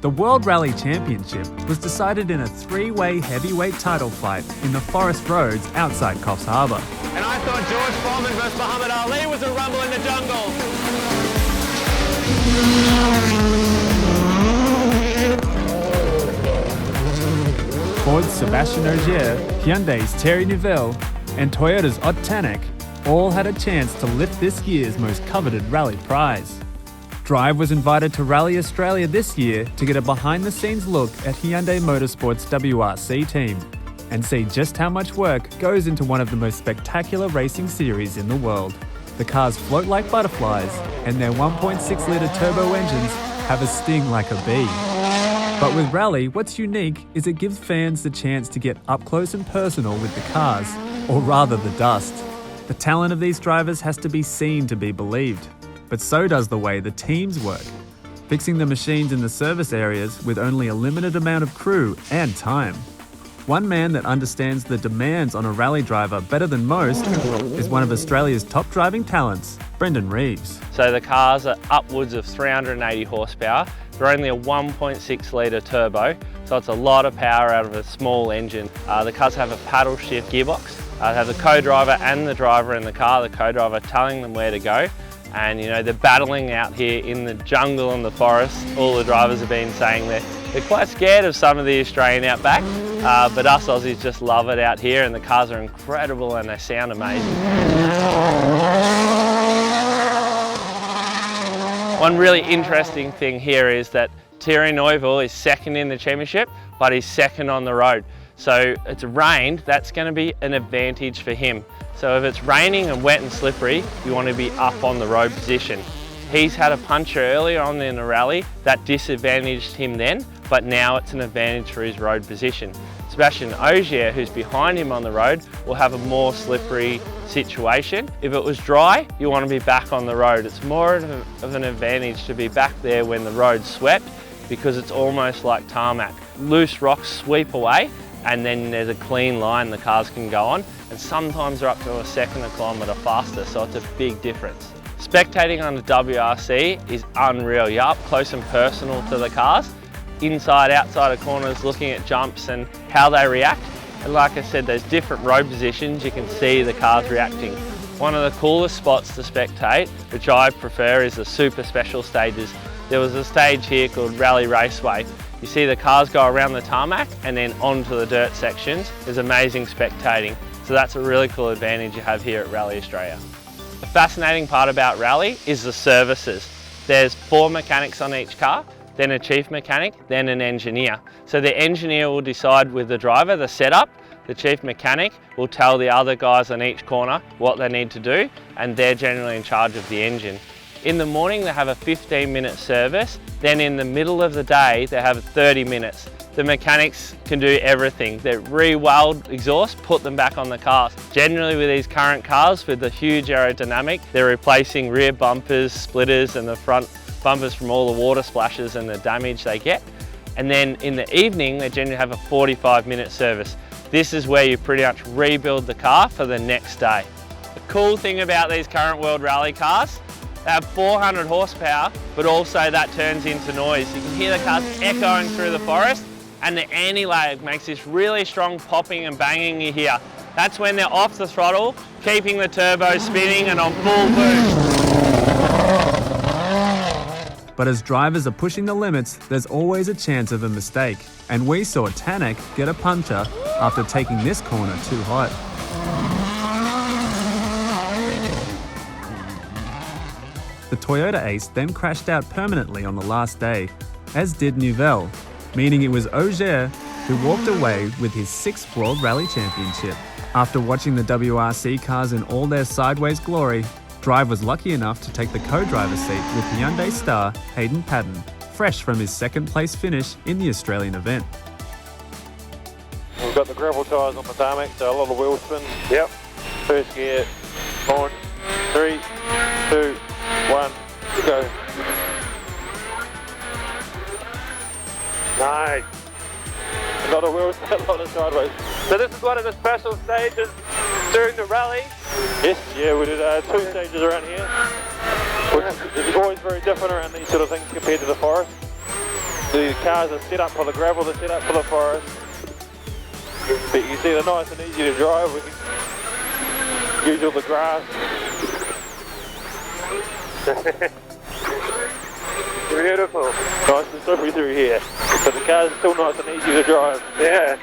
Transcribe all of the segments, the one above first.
The World Rally Championship was decided in a three-way heavyweight title fight in the forest roads outside Coffs Harbour. And I thought George Foreman versus Muhammad Ali was a rumble in the jungle. Ford's Sebastian Ogier, Hyundai's Thierry Neuville, and Toyota's Ott Tanak all had a chance to lift this year's most coveted rally prize. Drive was invited to Rally Australia this year to get a behind-the-scenes look at Hyundai Motorsport's WRC team and see just how much work goes into one of the most spectacular racing series in the world. The cars float like butterflies, and their 1.6-litre turbo engines have a sting like a bee. But with Rally, what's unique is it gives fans the chance to get up close and personal with the cars, or rather the dust. The talent of these drivers has to be seen to be believed, but so does the way the teams work, fixing the machines in the service areas with only a limited amount of crew and time. One man that understands the demands on a rally driver better than most is one of Australia's top driving talents, Brendan Reeves. So the cars are upwards of 380 horsepower. They're only a 1.6 litre turbo, so it's a lot of power out of a small engine. The cars have a paddle shift gearbox. They have the co-driver and the driver in the car, the co-driver telling them where to go. And you know, they're battling out here in the jungle and the forest. All the drivers have been saying they're quite scared of some of the Australian outback, but us Aussies just love it out here, and the cars are incredible and they sound amazing. One really interesting thing here is that Thierry Neuville is second in the championship, but he's second on the road. So it's rained, that's going to be an advantage for him. So if it's raining and wet and slippery, you want to be up on the road position. He's had a puncture earlier on in the rally that disadvantaged him then, but now it's an advantage for his road position. Sebastian Ogier, who's behind him on the road, will have a more slippery situation. If it was dry, you want to be back on the road. It's more of an advantage to be back there when the road's swept, because it's almost like tarmac. Loose rocks sweep away, and then there's a clean line the cars can go on, and sometimes they're up to a second a kilometre faster, so it's a big difference. Spectating on the WRC is unreal. You're up close and personal to the cars, inside, outside of corners, looking at jumps and how they react. And like I said, there's different road positions, you can see the cars reacting. One of the coolest spots to spectate, which I prefer, is the super special stages. There was a stage here called Rally Raceway. You see the cars go around the tarmac and then onto the dirt sections. There's amazing spectating. So that's a really cool advantage you have here at Rally Australia. The fascinating part about Rally is the services. There's 4 mechanics on each car, then a chief mechanic, then an engineer. So the engineer will decide with the driver the setup, the chief mechanic will tell the other guys on each corner what they need to do, and they're generally in charge of the engine. In the morning they have a 15-minute service, then in the middle of the day they have 30 minutes. The mechanics can do everything. They re-weld exhaust, put them back on the cars. Generally with these current cars with the huge aerodynamic, they're replacing rear bumpers, splitters and the front bumpers from all the water splashes and the damage they get. And then in the evening they generally have a 45-minute service. This is where you pretty much rebuild the car for the next day. The cool thing about these current World Rally cars, they have 400 horsepower, but also that turns into noise. You can hear the cars echoing through the forest, and the anti-lag makes this really strong popping and banging you hear. That's when they're off the throttle, keeping the turbo spinning and on full boost. But as drivers are pushing the limits, there's always a chance of a mistake. And we saw Tanak get a puncture after taking this corner too hot. The Toyota Ace then crashed out permanently on the last day, as did Neuville, meaning it was Ogier who walked away with his 6th World Rally Championship. After watching the WRC cars in all their sideways glory, Drive was lucky enough to take the co-driver seat with Hyundai star Hayden Paddon, fresh from his 2nd place finish in the Australian event. We've got the gravel tyres on the tarmac, so a lot of wheel spin. Yep. First gear, on, 3, 2, 1, go. Nice. A lot of wheels, a lot of sideways. So this is one of the special stages during the rally? Yes, yeah, we did 2 stages around here, which is always very different around these sort of things compared to the forest. The cars are set up for the gravel, they're set up for the forest. But you can see they're nice and easy to drive. We can use all the grass. Beautiful. Nice and slippery through here. But the cars are still nice and easy to drive. Yeah.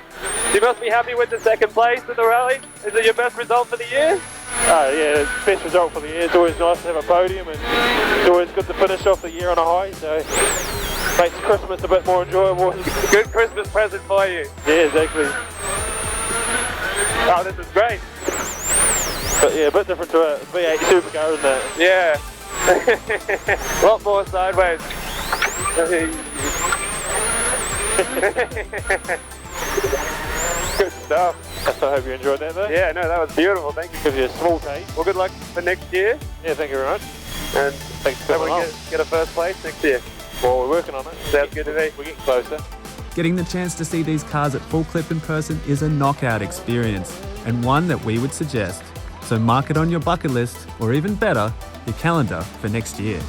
You must be happy with the second place in the rally. Is it your best result for the year? Yeah, it's best result for the year. It's always nice to have a podium, and it's always good to finish off the year on a high, so makes Christmas a bit more enjoyable. Good Christmas present for you. Yeah, exactly. Oh, this is great. But yeah, a bit different to a V8 supercar, isn't it? Yeah. A lot more sideways. Good stuff. I hope you enjoyed that though. Yeah, no, that was beautiful. Thank you. Gives you a small taste. Well, good luck for next year. Yeah, thank you very much. And thanks for coming along. Get a first place next year. Well, we're working on it. Sounds good to me. We're getting closer. Getting the chance to see these cars at full clip in person is a knockout experience, and one that we would suggest. So mark it on your bucket list, or even better, your calendar for next year.